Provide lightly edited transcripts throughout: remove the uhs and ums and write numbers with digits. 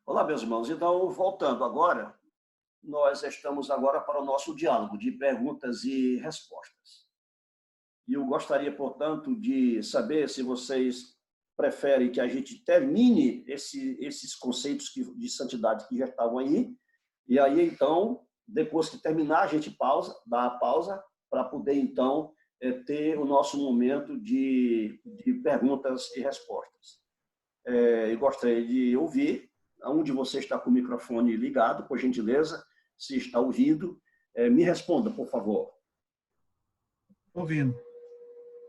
Olá, meus irmãos. Então, voltando agora, nós estamos agora para o nosso diálogo de perguntas e respostas. E eu gostaria, portanto, de saber se vocês preferem que a gente termine esses conceitos de santidade que já estavam aí, e aí, então, depois que terminar, a gente dá a pausa, para poder, então, ter o nosso momento de perguntas e respostas. Eu gostaria de ouvir, onde você está com o microfone ligado, por gentileza, se está ouvindo, me responda, por favor. Ouvindo.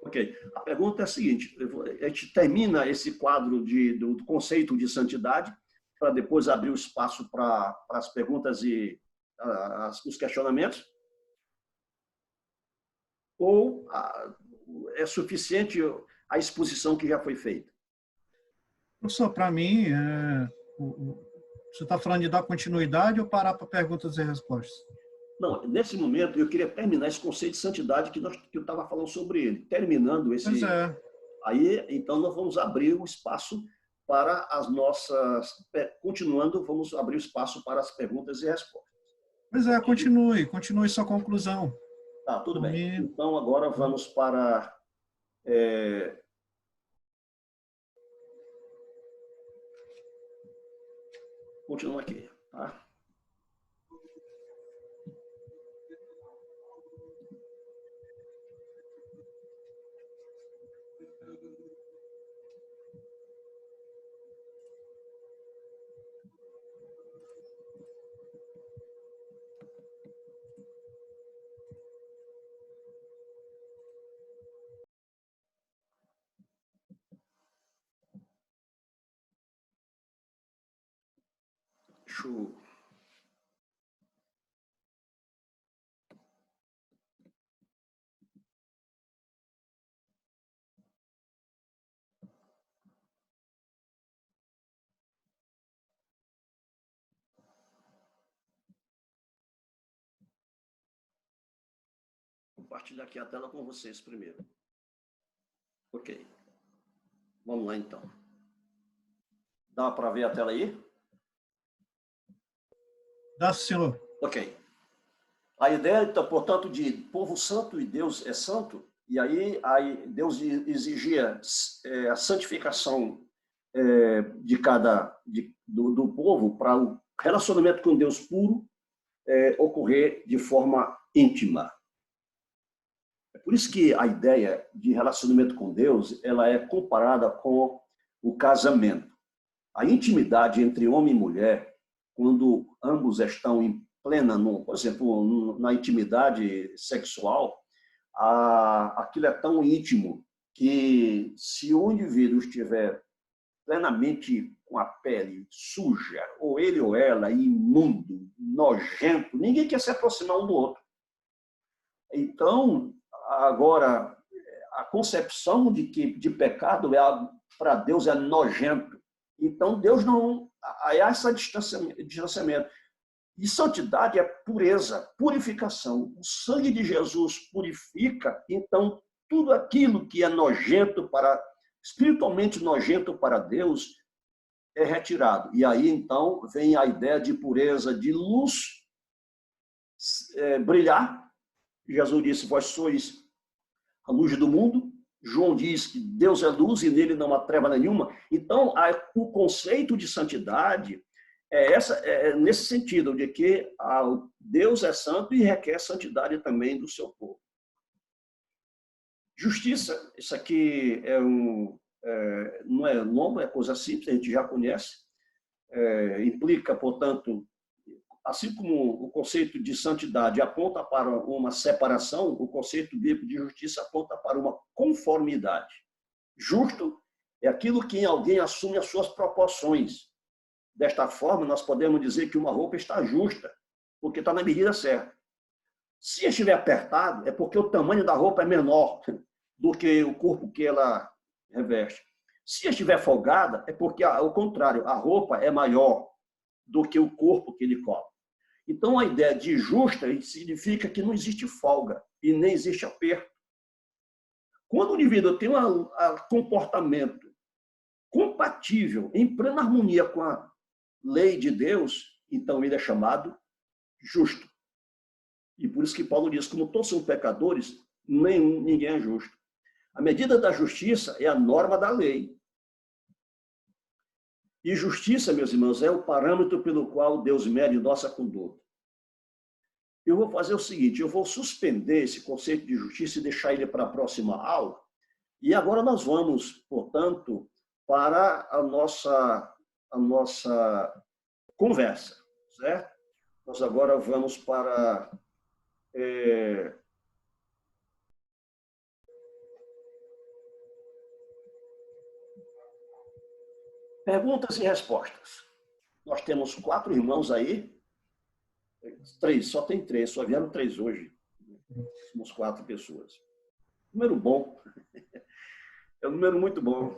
Ok. A pergunta é a seguinte: a gente termina esse quadro do conceito de santidade, para depois abrir o espaço para as perguntas e os questionamentos? Ou é suficiente a exposição que já foi feita? Professor, para mim, você está falando de dar continuidade ou parar para perguntas e respostas? Não, nesse momento eu queria terminar esse conceito de santidade que eu estava falando sobre ele. Terminando esse... Pois é. Aí, então, nós vamos abrir o espaço para as nossas... Continuando, vamos abrir o espaço para as perguntas e respostas. Pois é, continue sua conclusão. Tá, tudo bem. Então, agora vamos para... Continua aqui, tá? Show. Vou compartilhar aqui a tela com vocês primeiro. Ok. Vamos lá, então. Dá para ver a tela aí? Dá, senhor. Ok. A ideia, então, portanto, de povo santo e Deus é santo, e aí Deus exigia a santificação do povo para o relacionamento com Deus puro ocorrer de forma íntima. É por isso que a ideia de relacionamento com Deus ela é comparada com o casamento. A intimidade entre homem e mulher, quando ambos estão em plena, por exemplo, na intimidade sexual, aquilo é tão íntimo que se o indivíduo estiver plenamente com a pele suja, ou ele ou ela imundo, nojento, ninguém quer se aproximar um do outro. Então, agora, a concepção de pecado para Deus é nojento. Então, Deus não... Há esse distanciamento. E santidade é pureza, purificação. O sangue de Jesus purifica, então, tudo aquilo que é nojento espiritualmente nojento para Deus, é retirado. E aí, então, vem a ideia de pureza, de luz brilhar. Jesus disse, vós sois a luz do mundo. João diz que Deus é luz e nele não há treva nenhuma. Então, o conceito de santidade é nesse sentido, de que Deus é santo e requer santidade também do seu povo. Justiça, isso aqui não é novo, é coisa simples, a gente já conhece. Implica, portanto, assim como o conceito de santidade aponta para uma separação, o conceito bíblico de justiça aponta para uma conformidade. Justo é aquilo que em alguém assume as suas proporções. Desta forma, nós podemos dizer que uma roupa está justa, porque está na medida certa. Se estiver apertado, é porque o tamanho da roupa é menor do que o corpo que ela reveste. Se estiver folgada, é porque, ao contrário, a roupa é maior do que o corpo que ele cobre. Então, a ideia de justa significa que não existe folga e nem existe aperto. Quando o indivíduo tem um comportamento compatível, em plena harmonia lei de Deus, então ele é chamado justo. E por isso que Paulo diz, como todos são pecadores, ninguém é justo. A medida da justiça é a norma da lei. E justiça, meus irmãos, é o parâmetro pelo qual Deus mede nossa conduta. Eu vou fazer o seguinte, eu vou suspender esse conceito de justiça e deixar ele para a próxima aula. E agora nós vamos, portanto, para a nossa conversa, certo? Nós agora vamos para perguntas e respostas. Nós temos 4 irmãos aí, 3, só tem 3, só vieram 3 hoje. Somos 4 pessoas. Número bom. É um número muito bom.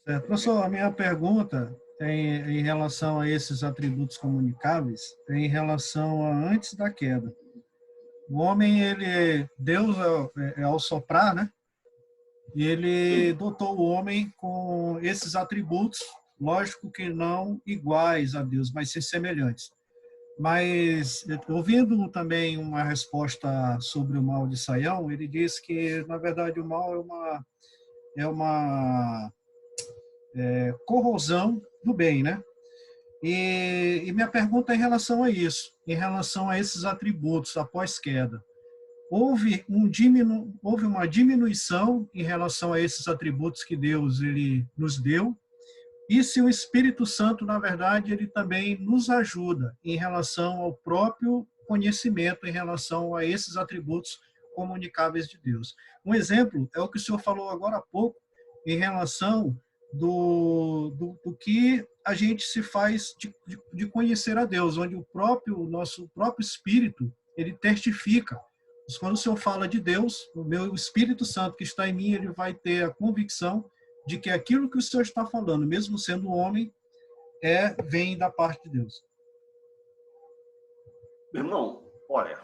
Professor, a minha pergunta em relação a esses atributos comunicáveis é em relação a antes da queda. O homem, Deus, ao soprar, né? E ele dotou o homem com esses atributos, lógico que não iguais a Deus, mas sim semelhantes. Mas, ouvindo também uma resposta sobre o mal de Saião, ele diz que, na verdade, o mal é uma corrosão do bem, né? E minha pergunta é em relação a isso, em relação a esses atributos após queda. Houve uma diminuição em relação a esses atributos que Deus ele nos deu, e se o Espírito Santo, na verdade, ele também nos ajuda em relação ao próprio conhecimento, em relação a esses atributos comunicáveis de Deus. Um exemplo é o que o senhor falou agora há pouco, em relação do que a gente se faz de conhecer a Deus, onde o nosso próprio Espírito, ele testifica. Quando o senhor fala de Deus, o meu Espírito Santo que está em mim, ele vai ter a convicção de que aquilo que o senhor está falando, mesmo sendo homem, vem da parte de Deus. Meu irmão, olha,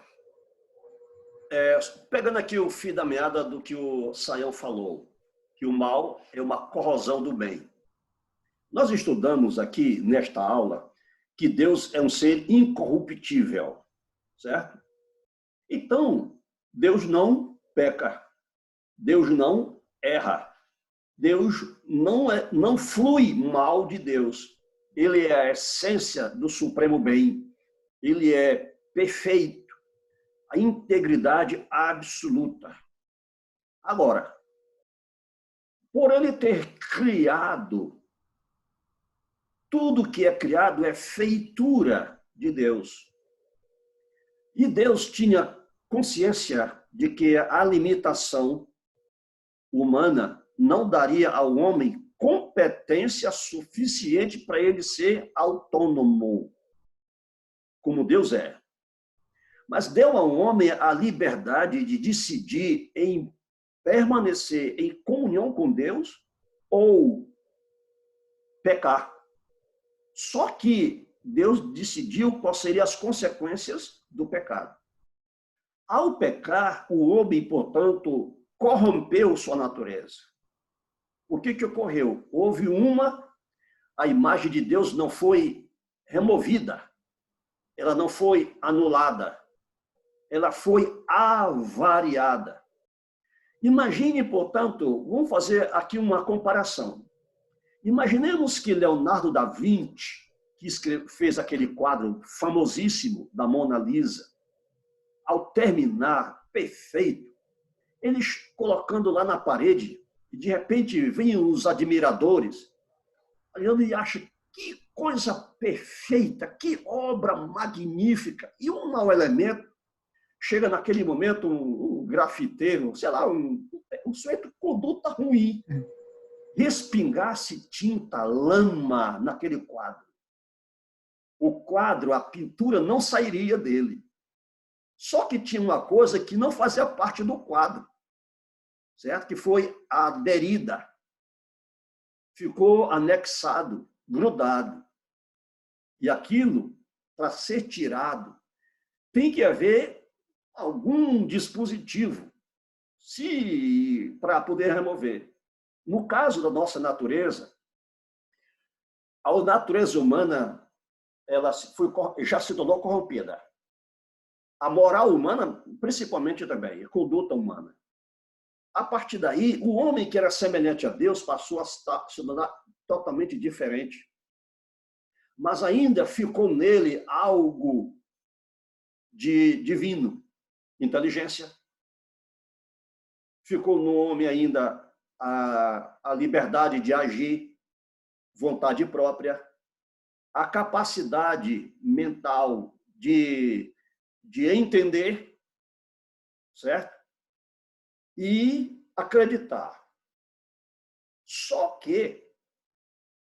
pegando aqui o fio da meada do que o Saião falou, que o mal é uma corrosão do bem. Nós estudamos aqui, nesta aula, que Deus é um ser incorruptível, certo? Então, Deus não peca, Deus não erra, Deus não flui mal de Deus. Ele é a essência do supremo bem, ele é perfeito, a integridade absoluta. Agora, por ele ter criado, tudo que é criado é feitura de Deus. E Deus tinha consciência de que a limitação humana não daria ao homem competência suficiente para ele ser autônomo, como Deus é. Mas deu ao homem a liberdade de decidir em permanecer em comunhão com Deus ou pecar. Só que Deus decidiu quais seriam as consequências do pecado. Ao pecar, o homem, portanto, corrompeu sua natureza. O que ocorreu? A imagem de Deus não foi removida, ela não foi anulada, ela foi avariada. Imagine, portanto, vamos fazer aqui uma comparação. Imaginemos que Leonardo da Vinci, que fez aquele quadro famosíssimo da Mona Lisa, ao terminar, perfeito, eles colocando lá na parede, e de repente vêm os admiradores, olhando e acham que coisa perfeita, que obra magnífica. E um mau elemento, chega naquele momento um grafiteiro, sei lá, um sujeito com conduta ruim, respingasse tinta, lama naquele quadro. O quadro, a pintura não sairia dele. Só que tinha uma coisa que não fazia parte do quadro, certo? Que foi a aderida. Ficou anexado, grudado. E aquilo, para ser tirado, tem que haver algum dispositivo para poder remover. No caso da nossa natureza, a natureza humana ela já se tornou corrompida. A moral humana, principalmente também, a conduta humana. A partir daí, o homem que era semelhante a Deus passou a se tornar totalmente diferente. Mas ainda ficou nele algo de divino, inteligência. Ficou no homem ainda a liberdade de agir, vontade própria, a capacidade mental de entender, certo? E acreditar. Só que,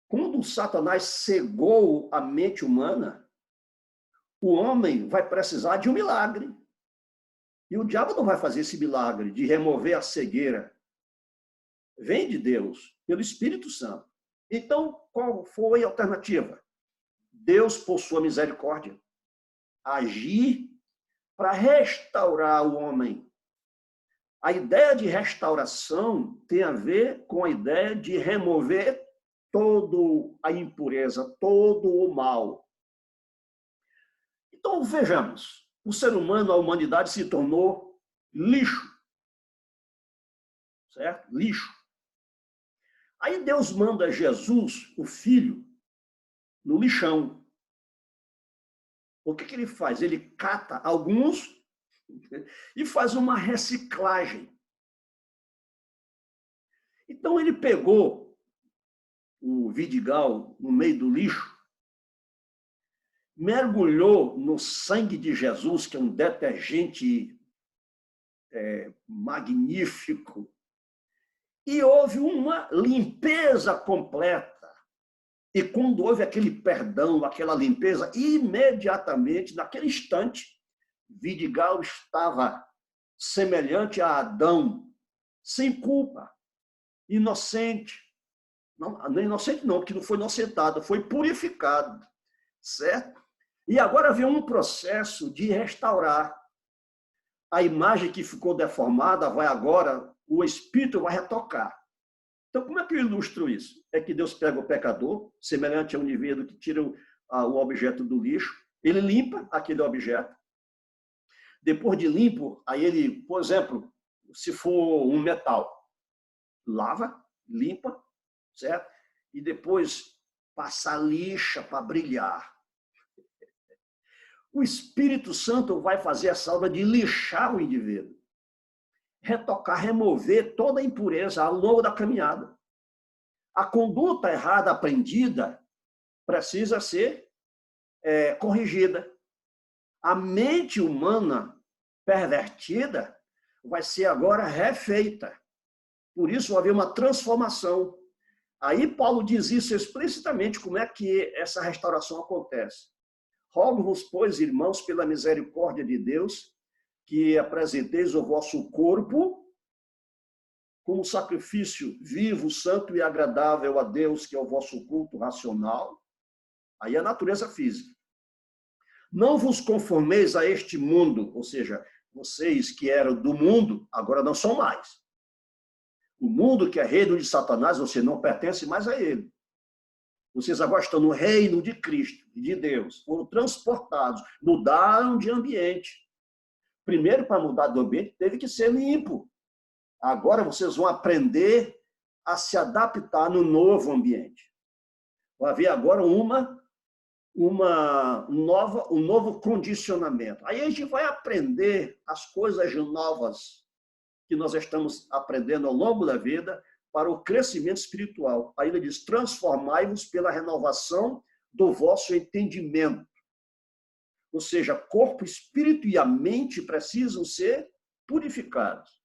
quando Satanás cegou a mente humana, o homem vai precisar de um milagre. E o diabo não vai fazer esse milagre de remover a cegueira. Vem de Deus, pelo Espírito Santo. Então, qual foi a alternativa? Deus, por sua misericórdia, agir para restaurar o homem. A ideia de restauração tem a ver com a ideia de remover toda a impureza, todo o mal. Então, vejamos. O ser humano, a humanidade, se tornou lixo. Certo? Lixo. Aí Deus manda Jesus, o Filho, no lixão. O que ele faz? Ele cata alguns e faz uma reciclagem. Então ele pegou o Vidigal no meio do lixo, mergulhou no sangue de Jesus, que é um detergente magnífico, e houve uma limpeza completa. E quando houve aquele perdão, aquela limpeza, imediatamente, naquele instante, Vidigal estava semelhante a Adão, sem culpa, inocente. Não inocente não, que não foi inocentado, foi purificado, certo? E agora vem um processo de restaurar. A imagem que ficou deformada vai agora, o Espírito vai retocar. Então, como é que eu ilustro isso? É que Deus pega o pecador, semelhante a um indivíduo que tira o objeto do lixo, ele limpa aquele objeto. Depois de limpo, aí ele, por exemplo, se for um metal, lava, limpa, certo? E depois passa a lixa para brilhar. O Espírito Santo vai fazer essa obra de lixar o indivíduo. Retocar, remover toda a impureza ao longo da caminhada. A conduta errada aprendida precisa ser corrigida. A mente humana pervertida vai ser agora refeita. Por isso vai haver uma transformação. Aí Paulo diz isso explicitamente, como é que essa restauração acontece. Rogo-vos, pois, irmãos, pela misericórdia de Deus, que apresenteis o vosso corpo como sacrifício vivo, santo e agradável a Deus, que é o vosso culto racional. Aí a natureza física. Não vos conformeis a este mundo, ou seja, vocês que eram do mundo, agora não são mais. O mundo que é reino de Satanás, você não pertence mais a ele. Vocês agora estão no reino de Cristo, de Deus. Foram transportados, mudaram de ambiente. Primeiro, para mudar de ambiente, teve que ser limpo. Agora vocês vão aprender a se adaptar no novo ambiente. Vai haver agora um novo condicionamento. Aí a gente vai aprender as coisas novas que nós estamos aprendendo ao longo da vida para o crescimento espiritual. Aí ele diz, transformai-vos pela renovação do vosso entendimento. Ou seja, corpo, espírito e a mente precisam ser purificados.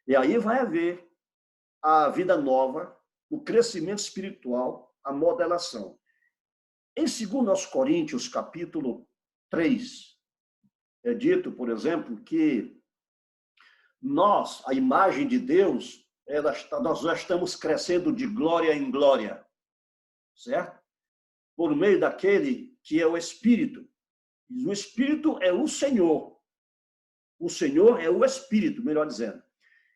E aí vai haver a vida nova, o crescimento espiritual, a modelação. Em 2 Coríntios, capítulo 3, é dito, por exemplo, que nós, a imagem de Deus, nós já estamos crescendo de glória em glória, certo? Por meio daquele que é o Espírito. O Espírito é o Senhor. O Senhor é o Espírito, melhor dizendo.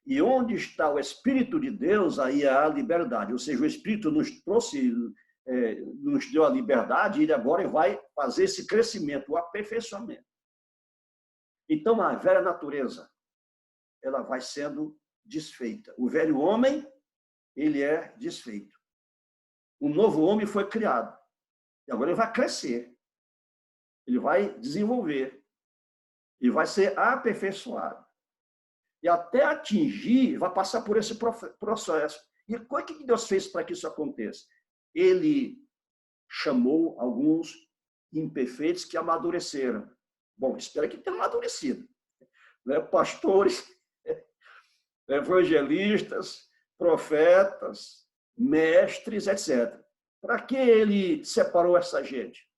E onde está o Espírito de Deus, aí há a liberdade. Ou seja, o Espírito nos trouxe nos deu a liberdade, ele agora vai fazer esse crescimento, o aperfeiçoamento. Então, a velha natureza, ela vai sendo desfeita. O velho homem, ele é desfeito. O novo homem foi criado. E agora ele vai crescer. Ele vai desenvolver. E vai ser aperfeiçoado. E até atingir, vai passar por esse processo. E o que Deus fez para que isso aconteça? Ele chamou alguns imperfeitos que amadureceram. Bom, espero que tenham amadurecido. Pastores, evangelistas, profetas, mestres, etc. Para que ele separou essa gente?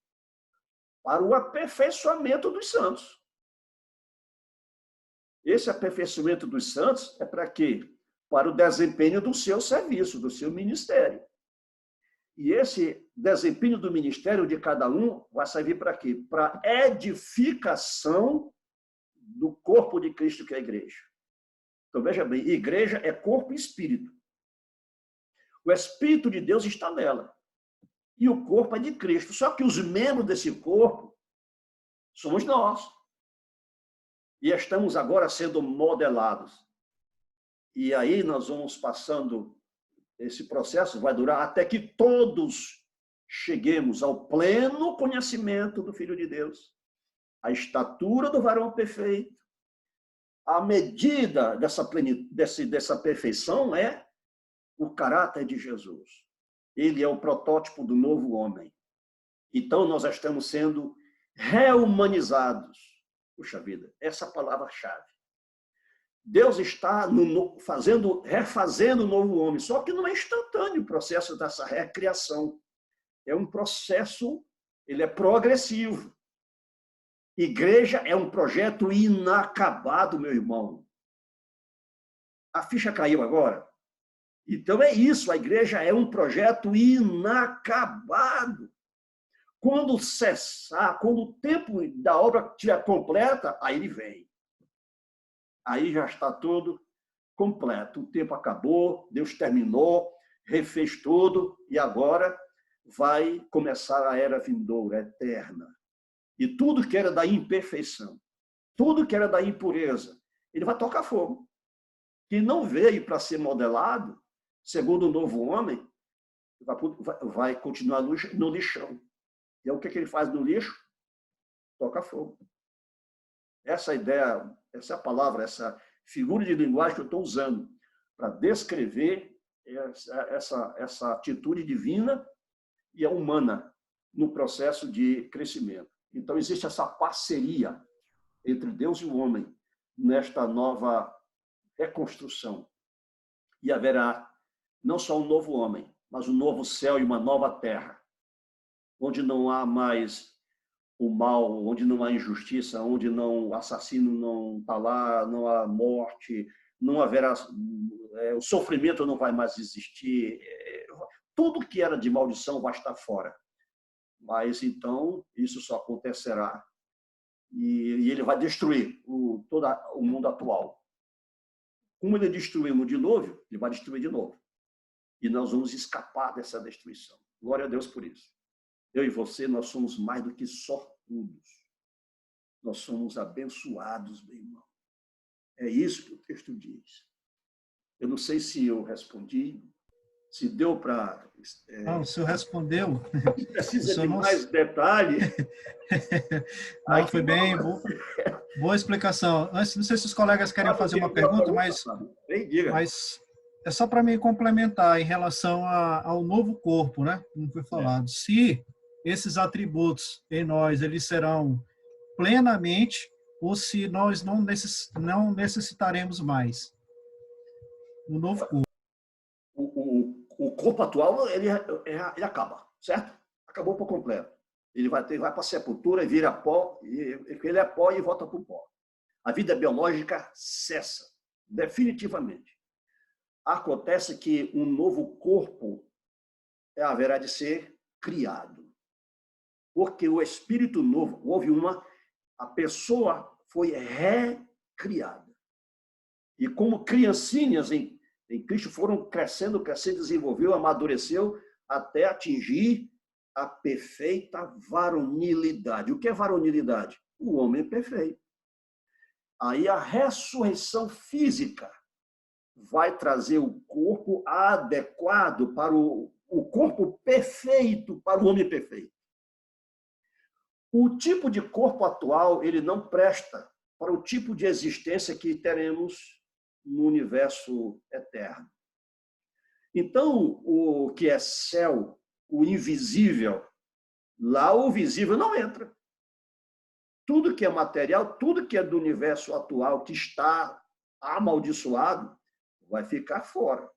Para o aperfeiçoamento dos santos. Esse aperfeiçoamento dos santos é para quê? Para o desempenho do seu serviço, do seu ministério. E esse desempenho do ministério de cada um vai servir para quê? Para edificação do corpo de Cristo, que é a igreja. Então, veja bem, igreja é corpo e espírito. O Espírito de Deus está nela. E o corpo é de Cristo. Só que os membros desse corpo somos nós. E estamos agora sendo modelados. E aí nós vamos passando, esse processo vai durar até que todos cheguemos ao pleno conhecimento do Filho de Deus, a estatura do varão perfeito. A medida dessa perfeição é o caráter de Jesus. Ele é o protótipo do novo homem. Então, nós estamos sendo reumanizados. Puxa vida, essa palavra-chave. Deus está refazendo o novo homem, só que não é instantâneo o processo dessa recriação. É um processo, ele é progressivo. Igreja é um projeto inacabado, meu irmão. A ficha caiu agora? Então é isso, a igreja é um projeto inacabado. Quando cessar, quando o tempo da obra estiver completa, aí ele vem. Aí já está tudo completo. O tempo acabou, Deus terminou, refez tudo, e agora vai começar a era vindoura, eterna. E tudo que era da imperfeição, tudo que era da impureza, ele vai tocar fogo. Quem não veio para ser modelado, segundo o novo homem, vai continuar no lixão. E o que ele faz no lixo? Toca fogo. Essa ideia, essa palavra, essa figura de linguagem que eu estou usando para descrever essa atitude divina e humana no processo de crescimento. Então, existe essa parceria entre Deus e o homem nesta nova reconstrução. E haverá não só um novo homem, mas um novo céu e uma nova terra, onde não há mais o mal, onde não há injustiça, onde o assassino não está lá, não há morte, não haverá, o sofrimento não vai mais existir, tudo que era de maldição vai estar fora. Mas então isso só acontecerá e ele vai destruir todo o mundo atual. Como ele destruiu no dilúvio, ele vai destruir de novo. E nós vamos escapar dessa destruição. Glória a Deus por isso. Eu e você, nós somos mais do que sortudos. Nós somos abençoados, meu irmão. É isso que o texto diz. Eu não sei se eu respondi, se deu para... Não, o senhor respondeu. Precisa de mais detalhe. Não, foi bem, boa explicação. Antes, não sei se os colegas querem fazer uma pergunta, mas é só para me complementar em relação ao novo corpo, né? Como foi falado. Se esses atributos em nós, eles serão plenamente, ou se nós não necessitaremos mais. O novo corpo. O corpo atual, ele acaba, certo? Acabou por completo. Ele vai para a sepultura e vira pó, ele é pó e volta para o pó. A vida biológica cessa, definitivamente. Acontece que um novo corpo haverá de ser criado. Porque o espírito novo, a pessoa foi recriada. E como criancinhas em Cristo foram crescendo, desenvolveu, amadureceu, até atingir a perfeita varonilidade. O que é varonilidade? O homem perfeito. Aí a ressurreição física vai trazer o corpo adequado para o corpo perfeito, para o homem perfeito. O tipo de corpo atual, ele não presta para o tipo de existência que teremos no universo eterno. Então, o que é céu, o invisível, lá o visível não entra. Tudo que é material, tudo que é do universo atual, que está amaldiçoado, vai ficar fora.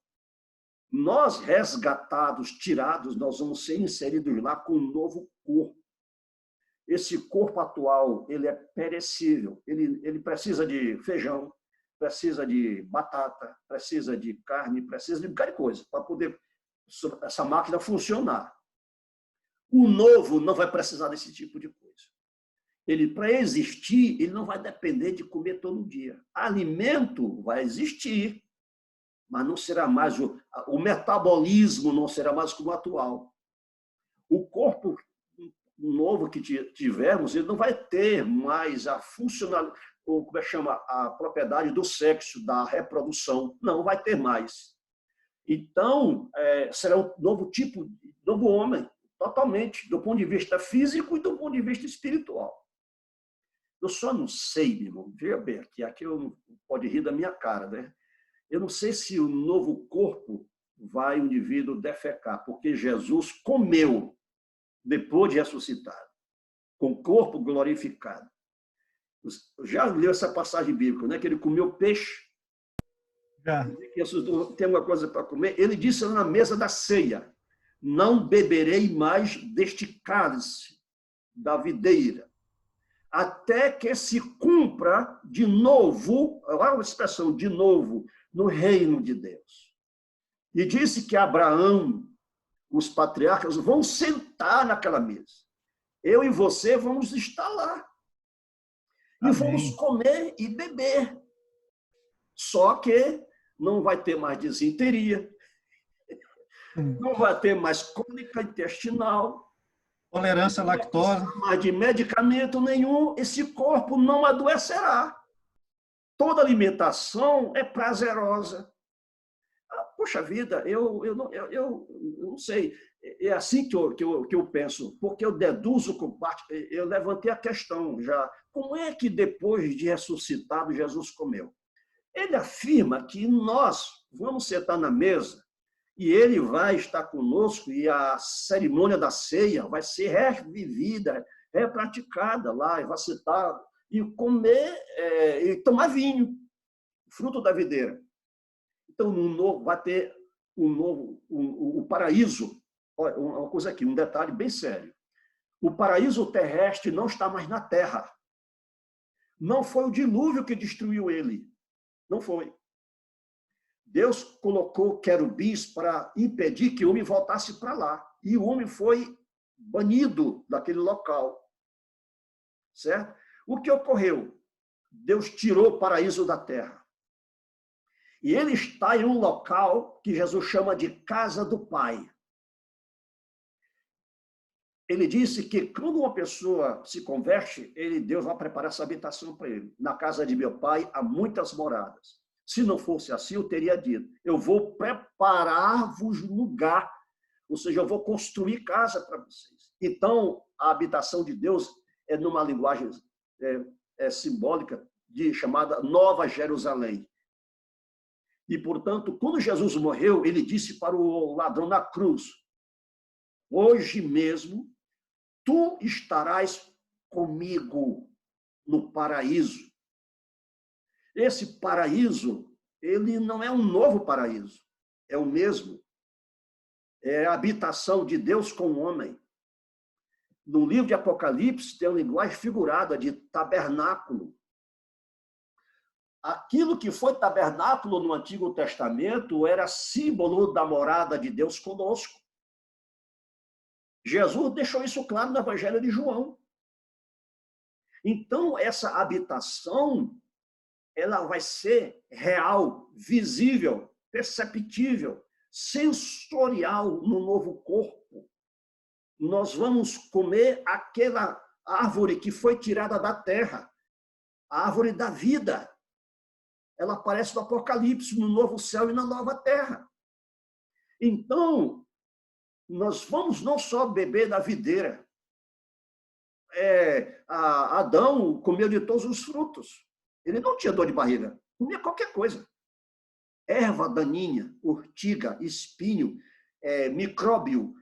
Nós, resgatados, tirados, nós vamos ser inseridos lá com um novo corpo. Esse corpo atual, ele é perecível, ele precisa de feijão, precisa de batata, precisa de carne, precisa de um bocado de coisa para poder essa máquina funcionar. O novo não vai precisar desse tipo de coisa. Ele, para existir, ele não vai depender de comer todo dia. Alimento vai existir, mas não será mais o metabolismo não será mais como o atual. O corpo novo que tivermos, ele não vai ter mais a funcionalidade, ou como é que chama, a propriedade do sexo, da reprodução. Não vai ter mais. Então, será um novo tipo, novo homem, totalmente, do ponto de vista físico e do ponto de vista espiritual. Eu só não sei, meu irmão, veja bem, aqui eu pode rir da minha cara, né? Eu não sei se o novo corpo vai o indivíduo defecar, porque Jesus comeu depois de ressuscitado, com o corpo glorificado. Já leu essa passagem bíblica, né? Que ele comeu peixe. Já. Tem alguma coisa para comer? Ele disse na mesa da ceia: não beberei mais deste cálice da videira, até que se cumpra de novo, olha a expressão, de novo, no reino de Deus. E disse que Abraão, os patriarcas, vão sentar naquela mesa. Eu e você vamos estar lá. E Amém. vamos comer e beber. Só que não vai ter mais disenteria, não vai ter mais cólica intestinal, Tolerância à lactose. não vai mais de medicamento nenhum, esse corpo não adoecerá. Toda alimentação é prazerosa. Poxa vida, eu não sei. É assim que eu penso, porque eu deduzo, eu levantei a questão já. Como é que depois de ressuscitado Jesus comeu? Ele afirma que nós vamos sentar na mesa e ele vai estar conosco e a cerimônia da ceia vai ser revivida, repraticada lá, e vai sentar e comer e tomar vinho, fruto da videira. Então, no novo, vai ter o paraíso. Olha, uma coisa aqui, um detalhe bem sério. O paraíso terrestre não está mais na terra. Não foi o dilúvio que destruiu ele. Não foi. Deus colocou querubins para impedir que o homem voltasse para lá. E o homem foi banido daquele local. Certo? O que ocorreu? Deus tirou o paraíso da terra. E ele está em um local que Jesus chama de casa do Pai. Ele disse que quando uma pessoa se converte, Deus vai preparar essa habitação para ele. Na casa de meu Pai há muitas moradas. Se não fosse assim, eu teria dito: eu vou preparar-vos lugar. Ou seja, eu vou construir casa para vocês. Então, a habitação de Deus é numa linguagem simbólica chamada Nova Jerusalém. E, portanto, quando Jesus morreu, ele disse para o ladrão na cruz: hoje mesmo, tu estarás comigo no paraíso. Esse paraíso, ele não é um novo paraíso, é o mesmo. É a habitação de Deus com o homem. No livro de Apocalipse, tem uma linguagem figurada de tabernáculo. Aquilo que foi tabernáculo no Antigo Testamento era símbolo da morada de Deus conosco. Jesus deixou isso claro no Evangelho de João. Então, essa habitação, ela vai ser real, visível, perceptível, sensorial no novo corpo. Nós vamos comer aquela árvore que foi tirada da terra, a árvore da vida. Ela aparece no Apocalipse, no novo céu e na nova terra. Então, nós vamos não só beber da videira. Adão comeu de todos os frutos. Ele não tinha dor de barriga, comia qualquer coisa. Erva daninha, urtiga, espinho, micróbio,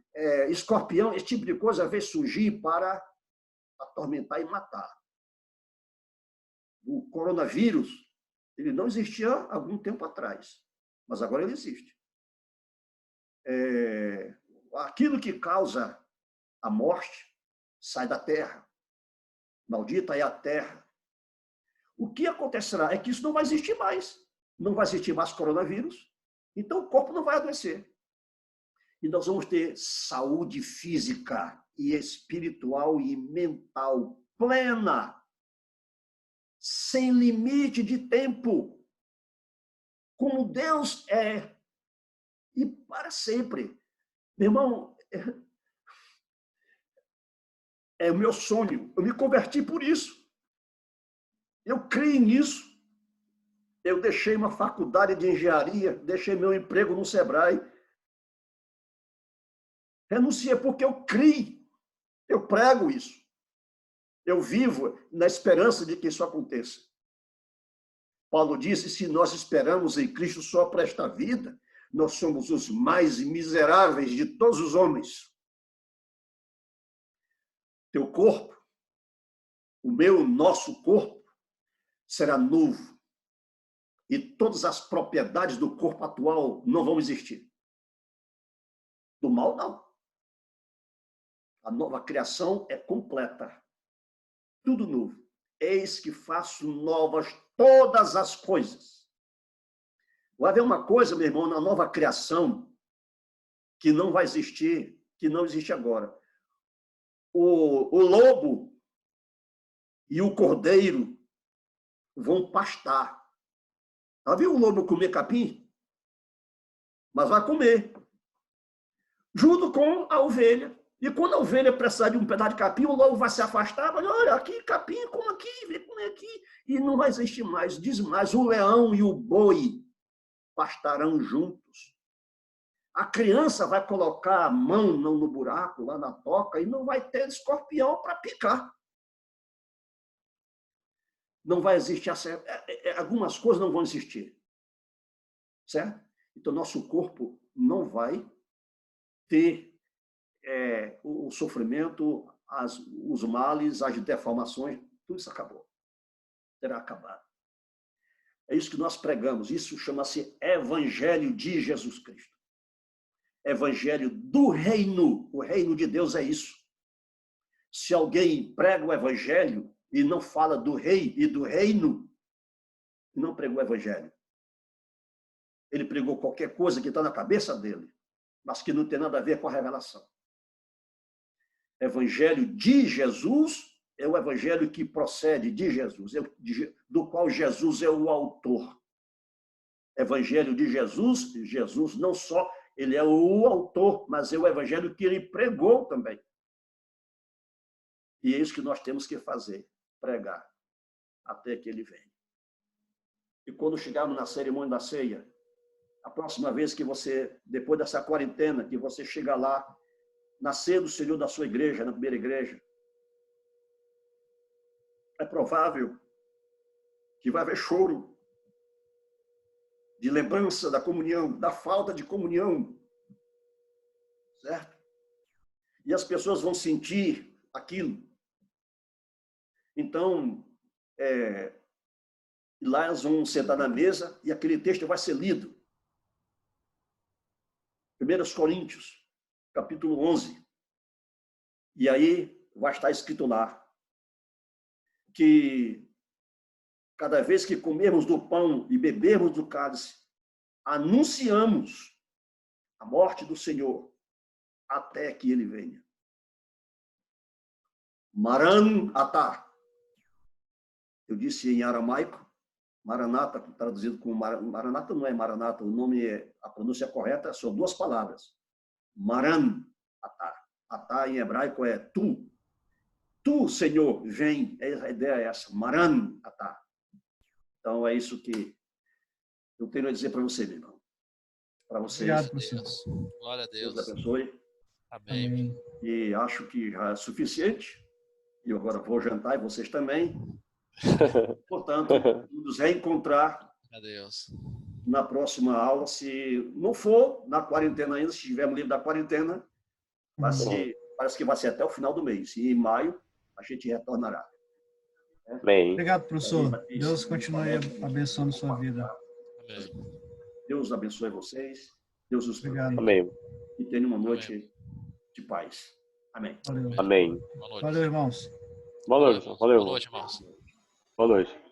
escorpião, esse tipo de coisa veio surgir para atormentar e matar. O coronavírus, ele não existia há algum tempo atrás, mas agora ele existe. Aquilo que causa a morte sai da terra. Maldita é a terra. O que acontecerá é que isso não vai existir mais. Não vai existir mais coronavírus, então o corpo não vai adoecer. E nós vamos ter saúde física e espiritual e mental plena, sem limite de tempo, como Deus é, e para sempre. Meu irmão, é o meu sonho. Eu me converti por isso. Eu creio nisso. Eu deixei uma faculdade de engenharia, deixei meu emprego no Sebrae. Renunciei porque eu criei. Eu prego isso. Eu vivo na esperança de que isso aconteça. Paulo disse, se nós esperamos em Cristo só para esta vida, nós somos os mais miseráveis de todos os homens. Teu corpo, o meu, nosso corpo, será novo. E todas as propriedades do corpo atual não vão existir. Do mal, não. A nova criação é completa. Tudo novo. Eis que faço novas todas as coisas. Vai haver uma coisa, meu irmão, na nova criação que não vai existir, que não existe agora. O lobo e o cordeiro vão pastar. Já viu o lobo comer capim? Mas vai comer. Junto com a ovelha. E quando a ovelha precisar de um pedaço de capim, o lobo vai se afastar, vai, olha, aqui, capim, como aqui, vem comer aqui. E não vai existir mais. Diz mais, o leão e o boi pastarão juntos. A criança vai colocar a mão no buraco, lá na toca, e não vai ter escorpião para picar. Não vai existir, algumas coisas não vão existir. Certo? Então, nosso corpo não vai ter o sofrimento, os males, as deformações, tudo isso acabou. Terá acabado. É isso que nós pregamos. Isso chama-se Evangelho de Jesus Cristo. Evangelho do reino. O reino de Deus é isso. Se alguém prega o Evangelho e não fala do rei e do reino, não pregou o Evangelho. Ele pregou qualquer coisa que está na cabeça dele, mas que não tem nada a ver com a revelação. Evangelho de Jesus é o evangelho que procede de Jesus, do qual Jesus é o autor. Evangelho de Jesus, Jesus não só ele é o autor, mas é o evangelho que ele pregou também. E é isso que nós temos que fazer, pregar, até que ele venha. E quando chegarmos na cerimônia da ceia, a próxima vez que você, depois dessa quarentena, que você chegar lá, na ceia do Senhor da sua igreja, na primeira igreja, é provável que vai haver choro de lembrança da comunhão, da falta de comunhão, certo? E as pessoas vão sentir aquilo. Então, lá elas vão sentar na mesa e aquele texto vai ser lido. 1 Coríntios, capítulo 11. E aí vai estar escrito lá que cada vez que comermos do pão e bebermos do cálice, anunciamos a morte do Senhor até que ele venha. Maran-atá. Eu disse em aramaico, Maranata, traduzido como Maranata, não é Maranata, o nome a pronúncia correta são duas palavras. Maran, Atá. Atá em hebraico é tu. Tu, Senhor, vem. A ideia é essa. Maran, Atá. Então é isso que eu tenho a dizer para você, meu irmão. Para vocês. Obrigado, professor. Glória a Deus. Deus abençoe. Amém. Amém. E acho que já é suficiente. E eu agora vou jantar e vocês também. Portanto, nos reencontrar A Deus. na próxima aula. Se não for na quarentena ainda, se estivermos livres da quarentena, parece que vai ser até o final do mês. E em maio a gente retornará. Bem, Obrigado, professor. Deus continue abençoando sua vida. Amém. Deus abençoe vocês. Deus os Obrigado. proteja. amém, E tenha uma noite de paz. Amém. Valeu. amém. Boa noite. Valeu, irmãos. Boa noite, Boa valeu. noite, irmãos. Boa noite.